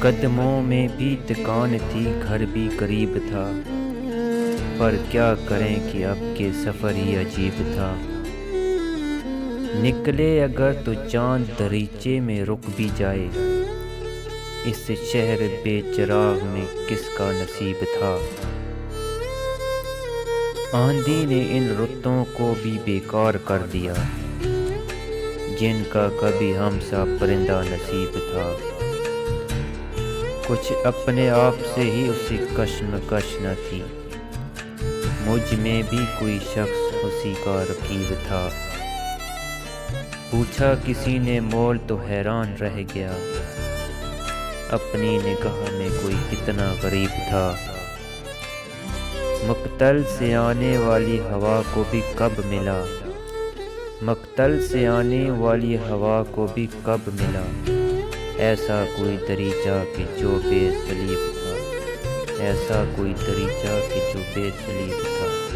قدموں میں بھی تکان تھی، گھر بھی قریب تھا، پر کیا کریں کہ اب کے سفر ہی عجیب تھا۔ نکلے اگر تو چاند دریچے میں رک بھی جائے، اس شہر بے چراغ میں کس کا نصیب تھا۔ آندھی نے ان رتوں کو بھی بیکار کر دیا، جن کا کبھی ہم سا پرندہ نصیب تھا۔ کچھ اپنے آپ سے ہی اسے کشمکش نہ تھی، مجھ میں بھی کوئی شخص اسی کا رقیب تھا۔ پوچھا کسی نے مول تو حیران رہ گیا، اپنی نگاہ میں کوئی کتنا غریب تھا۔ مقتل سے آنے والی ہوا کو بھی کب ملا، مقتل سے آنے والی ہوا کو بھی کب ملا، ایسا کوئی دریچہ کہ جو بے صلیب تھا، ایسا کوئی دریچہ کہ جو بے صلیب تھا۔